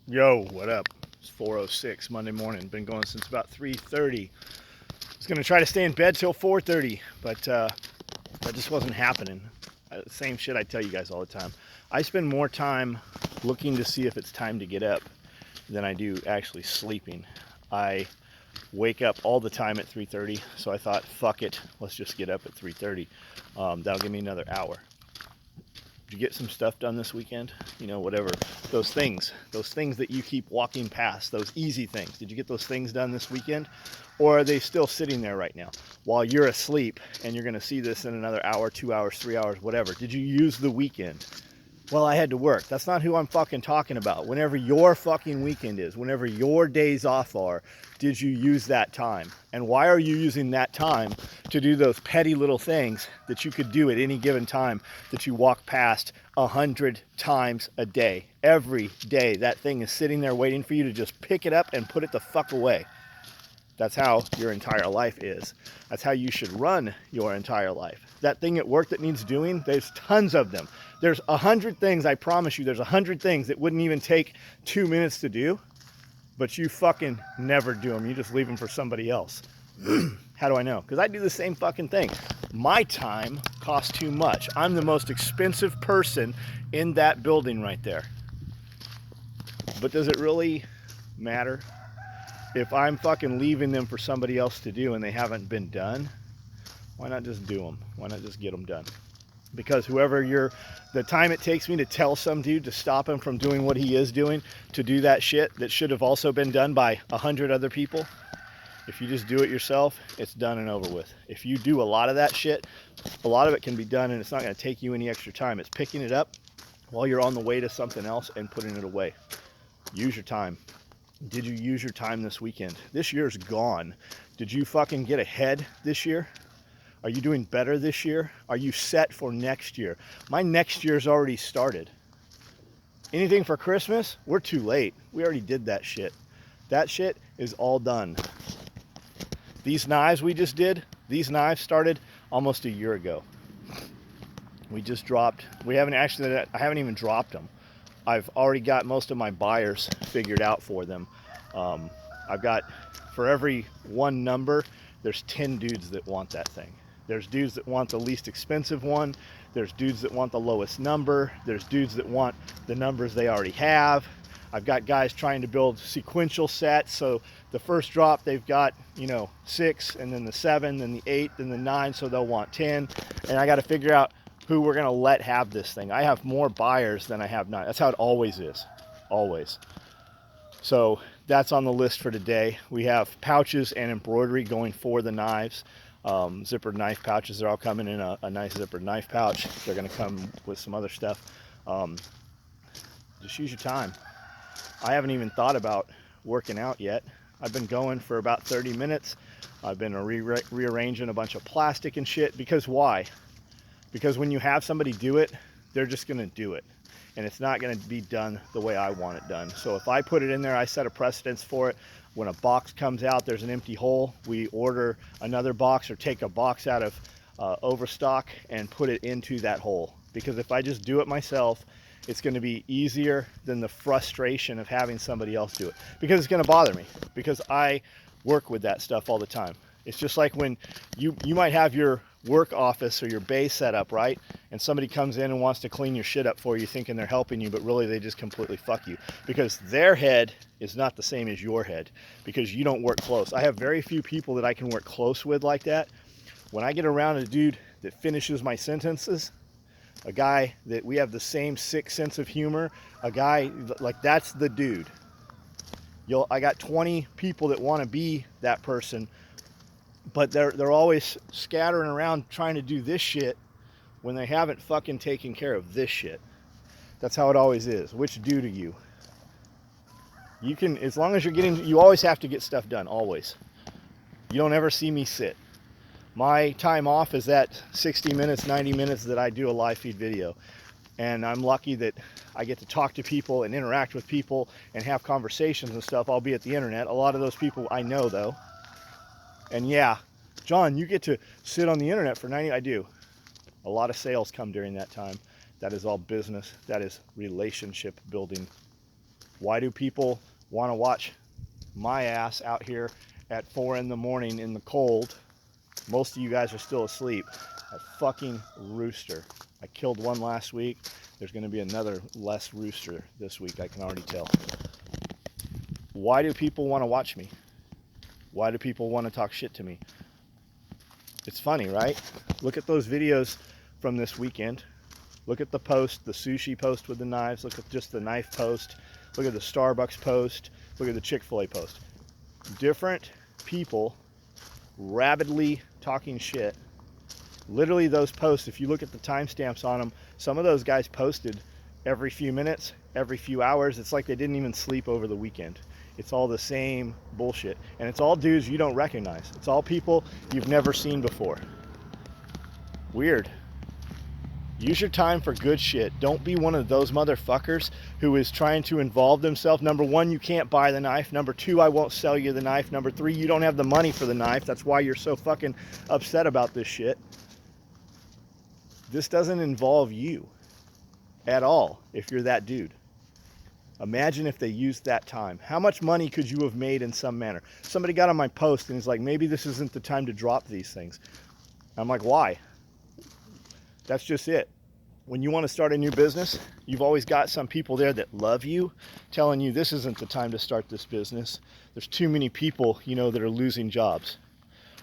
Yo, what up? It's 4:06 Monday morning. Been going since about 3:30. I was gonna try to stay in bed till 4:30, but that just wasn't happening. Same shit I tell you guys all the time. I spend more time looking to see if it's time to get up than I do actually sleeping. I wake up all the time at 3:30, so I thought, fuck it, let's just get up at 3:30. That'll give me another hour. Did you get some stuff done this weekend? You know, whatever. Those things that you keep walking past, those easy things. Did you get those things done this weekend? Or are they still sitting there right now while you're asleep and you're going to see this in another hour, 2 hours, 3 hours, whatever? Did you use the weekend? Well, I had to work. That's not who I'm fucking talking about. Whenever your fucking weekend is, whenever your days off are, did you use that time? And why are you using that time to do those petty little things that you could do at any given time that you walk past 100 times a day? Every day, that thing is sitting there waiting for you to just pick it up and put it the fuck away. That's how your entire life is. That's how you should run your entire life. That thing at work that needs doing, there's tons of them. There's 100 things, I promise you, there's 100 things that wouldn't even take 2 minutes to do, but you fucking never do them. You just leave them for somebody else. How do I know? Because I do the same fucking thing. My time costs too much. I'm the most expensive person in that building right there. But does it really matter? If I'm fucking leaving them for somebody else to do and they haven't been done, why not just do them? Why not just get them done? Because the time it takes me to tell some dude to stop him from doing what he is doing to do that shit that should have also been done by 100 other people, if you just do it yourself, it's done and over with. If you do a lot of that shit, a lot of it can be done and it's not going to take you any extra time. It's picking it up while you're on the way to something else and putting it away. Use your time. Did you use your time this weekend? This year's gone. Did you fucking get ahead this year? Are you doing better this year? Are you set for next year? My next year's already started. Anything for Christmas? We're too late. We already did that shit. That shit is all done. These knives we just did, these knives started almost a year ago. I haven't even dropped them. I've already got most of my buyers figured out for them. I've got, for every one number, there's 10 dudes that want that thing. There's dudes that want the least expensive one. There's dudes that want the lowest number. There's dudes that want the numbers they already have. I've got guys trying to build sequential sets. So the first drop, they've got, 6, and then the 7, then the 8, then the 9, so they'll want 10. And I got to figure out who we're gonna let have this thing. I have more buyers than I have not. That's how it always is, always. So that's on the list for today. We have pouches and embroidery going for the knives. Zippered knife pouches, they're all coming in a nice zippered knife pouch. They're gonna come with some other stuff. Just use your time. I haven't even thought about working out yet. I've been going for about 30 minutes. I've been rearranging a bunch of plastic and shit, because why? Because when you have somebody do it, they're just going to do it. And it's not going to be done the way I want it done. So if I put it in there, I set a precedence for it. When a box comes out, there's an empty hole. We order another box or take a box out of overstock and put it into that hole. Because if I just do it myself, it's going to be easier than the frustration of having somebody else do it. Because it's going to bother me. Because I work with that stuff all the time. It's just like when you might have your work office or your bay set up, right? And somebody comes in and wants to clean your shit up for you thinking they're helping you, but really they just completely fuck you. Because their head is not the same as your head. Because you don't work close. I have very few people that I can work close with like that. When I get around a dude that finishes my sentences, a guy that we have the same sick sense of humor, a guy, like, that's the dude. I got 20 people that want to be that person, but they're always scattering around trying to do this shit when they haven't fucking taken care of this shit. That's how it always is. Which dude are you? You can, as long as you always have to get stuff done, always. You don't ever see me sit. My time off is that 60 minutes, 90 minutes that I do a live feed video. And I'm lucky that I get to talk to people and interact with people and have conversations and stuff, albeit the internet. A lot of those people I know, though. And yeah, John, you get to sit on the internet for 90. I do. A lot of sales come during that time. That is all business. That is relationship building. Why do people want to watch my ass out here at 4 in the morning in the cold? Most of you guys are still asleep. A fucking rooster. I killed one last week. There's going to be another less rooster this week, I can already tell. Why do people want to watch me? Why do people want to talk shit to me? It's funny, right? Look at those videos from this weekend. Look at the post, the sushi post with the knives. Look at just the knife post. Look at the Starbucks post. Look at the Chick-fil-A post. Different people rabidly talking shit. Literally those posts, if you look at the timestamps on them, some of those guys posted every few minutes, every few hours. It's like they didn't even sleep over the weekend. It's all the same bullshit. And it's all dudes you don't recognize. It's all people you've never seen before. Weird. Use your time for good shit. Don't be one of those motherfuckers who is trying to involve themselves. Number one, you can't buy the knife. Number two, I won't sell you the knife. Number three, you don't have the money for the knife. That's why you're so fucking upset about this shit. This doesn't involve you at all if you're that dude. Imagine if they used that time. How much money could you have made in some manner? Somebody got on my post and he's like, maybe this isn't the time to drop these things. I'm like, why? That's just it. When you want to start a new business, you've always got some people there that love you, telling you this isn't the time to start this business. There's too many people, you know, that are losing jobs.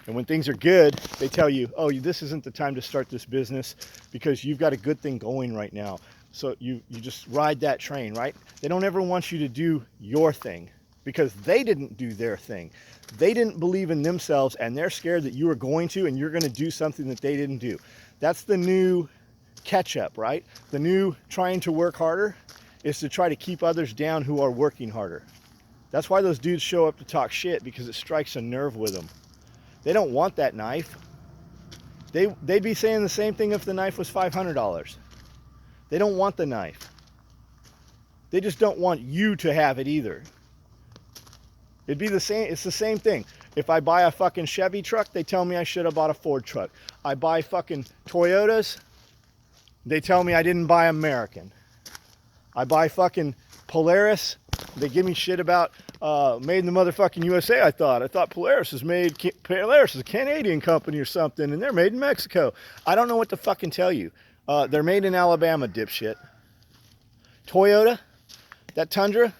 And when things are good, they tell you, oh, this isn't the time to start this business because you've got a good thing going right now. So you just ride that train, right? They don't ever want you to do your thing because they didn't do their thing. They didn't believe in themselves and they're scared that you are going to and you're going to do something that they didn't do. That's the new catch up, right? The new trying to work harder is to try to keep others down who are working harder. That's why those dudes show up to talk shit, because it strikes a nerve with them. They don't want that knife. They'd be saying the same thing if the knife was $500. They don't want the knife. They just don't want you to have it either. It'd be the same, it's the same thing. If I buy a fucking Chevy truck, they tell me I should have bought a Ford truck. I buy fucking Toyotas, they tell me I didn't buy American. I buy fucking Polaris, they give me shit about made in the motherfucking USA. I thought Polaris is a Canadian company or something, and they're made in Mexico. I don't know what to fucking tell you. They're made in Alabama, dipshit. Toyota, that Tundra,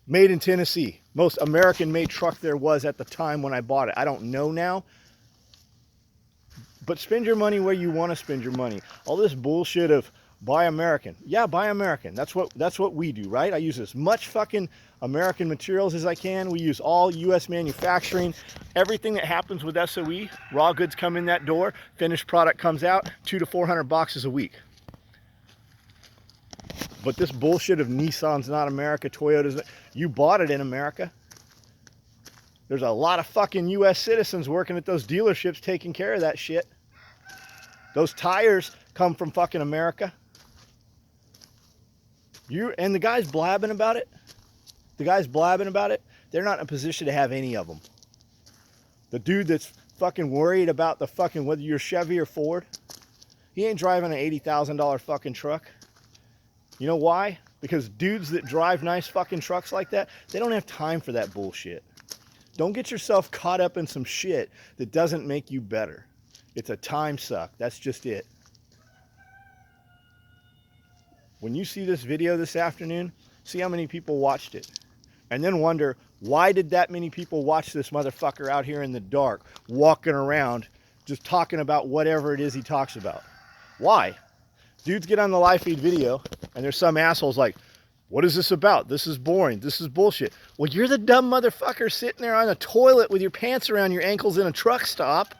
made in Tennessee. Most American-made truck there was at the time when I bought it. I don't know now. But spend your money where you want to spend your money. All this bullshit of buy American. Yeah, buy American. That's what we do, right? I use as much fucking American materials as I can. We use all U.S. manufacturing. Everything that happens with SOE, raw goods come in that door, finished product comes out, 200 to 400 boxes a week. But this bullshit of Nissan's not America, Toyota's, you bought it in America. There's a lot of fucking U.S. citizens working at those dealerships taking care of that shit. Those tires come from fucking America. And the guys blabbing about it, they're not in a position to have any of them. The dude that's fucking worried about the fucking, whether you're Chevy or Ford, he ain't driving an $80,000 fucking truck. You know why? Because dudes that drive nice fucking trucks like that, they don't have time for that bullshit. Don't get yourself caught up in some shit that doesn't make you better. It's a time suck. That's just it. When you see this video this afternoon, see how many people watched it. And then wonder, why did that many people watch this motherfucker out here in the dark, walking around, just talking about whatever it is he talks about? Why? Dudes get on the live feed video, and there's some assholes like, what is this about? This is boring. This is bullshit. Well, you're the dumb motherfucker sitting there on a toilet with your pants around your ankles in a truck stop,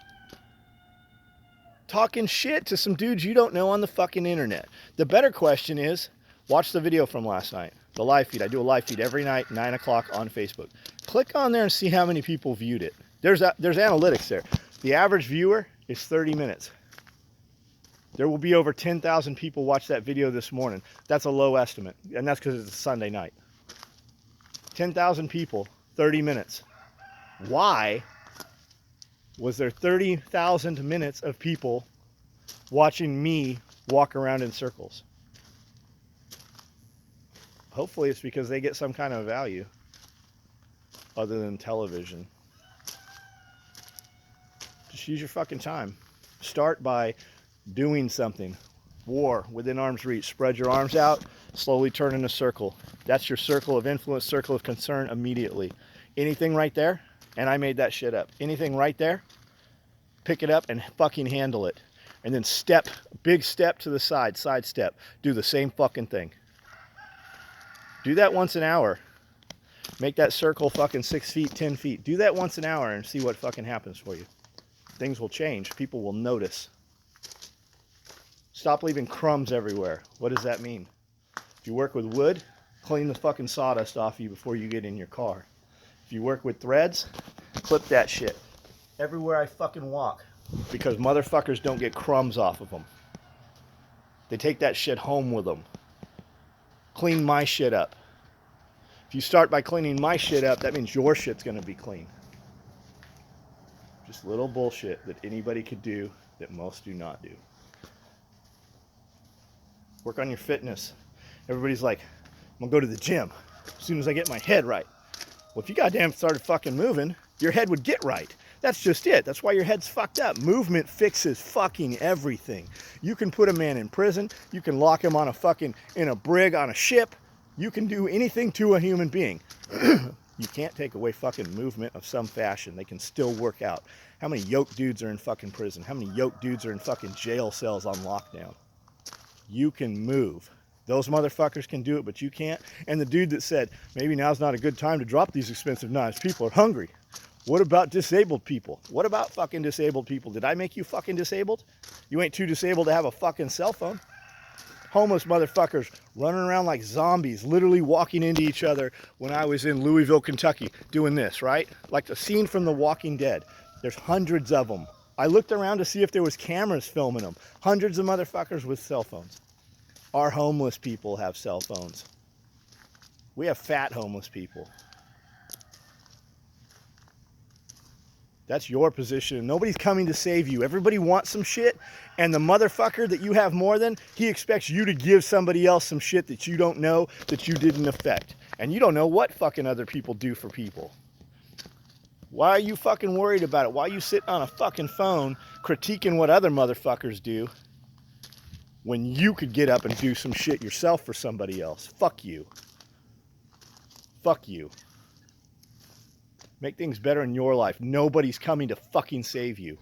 talking shit to some dudes you don't know on the fucking internet. The better question is, watch the video from last night, the live feed. I do a live feed every night, 9 o'clock on Facebook. Click on there and see how many people viewed it. There's analytics there. The average viewer is 30 minutes. There will be over 10,000 people watch that video this morning. That's a low estimate, and that's because it's a Sunday night. 10,000 people, 30 minutes. Why was there 30,000 minutes of people watching me walk around in circles? Hopefully it's because they get some kind of value other than television. Just use your fucking time. Start by doing something. War, within arm's reach. Spread your arms out, slowly turn in a circle. That's your circle of influence, circle of concern immediately. Anything right there, and I made that shit up. Anything right there, pick it up and fucking handle it. And then step, big step to the side, side step. Do the same fucking thing. Do that once an hour. Make that circle fucking 6 feet, 10 feet. Do that once an hour and see what fucking happens for you. Things will change. People will notice. Stop leaving crumbs everywhere. What does that mean? If you work with wood, clean the fucking sawdust off you before you get in your car. If you work with threads, clip that shit. Everywhere I fucking walk. Because motherfuckers don't get crumbs off of them. They take that shit home with them. Clean my shit up. If you start by cleaning my shit up, that means your shit's gonna be clean. Just little bullshit that anybody could do that most do not do. Work on your fitness. Everybody's like, I'm gonna go to the gym as soon as I get my head right. Well, if you goddamn started fucking moving, your head would get right. That's just it. That's why your head's fucked up. Movement fixes fucking everything. You can put a man in prison. You can lock him on a fucking, in a brig on a ship. You can do anything to a human being. You can't take away fucking movement of some fashion. They can still work out. How many yoked dudes are in fucking prison? How many yoked dudes are in fucking jail cells on lockdown? You can move. Those motherfuckers can do it, but you can't. And the dude that said, maybe now's not a good time to drop these expensive knives. People are hungry. What about disabled people? What about fucking disabled people? Did I make you fucking disabled? You ain't too disabled to have a fucking cell phone. Homeless motherfuckers running around like zombies, literally walking into each other when I was in Louisville, Kentucky, doing this, right? Like the scene from The Walking Dead. There's hundreds of them. I looked around to see if there was cameras filming them. Hundreds of motherfuckers with cell phones. Our homeless people have cell phones. We have fat homeless people. That's your position. Nobody's coming to save you. Everybody wants some shit, and the motherfucker that you have more than, he expects you to give somebody else some shit that you don't know, that you didn't affect. And you don't know what fucking other people do for people. Why are you fucking worried about it? Why are you sitting on a fucking phone critiquing what other motherfuckers do when you could get up and do some shit yourself for somebody else? Fuck you. Fuck you. Make things better in your life. Nobody's coming to fucking save you.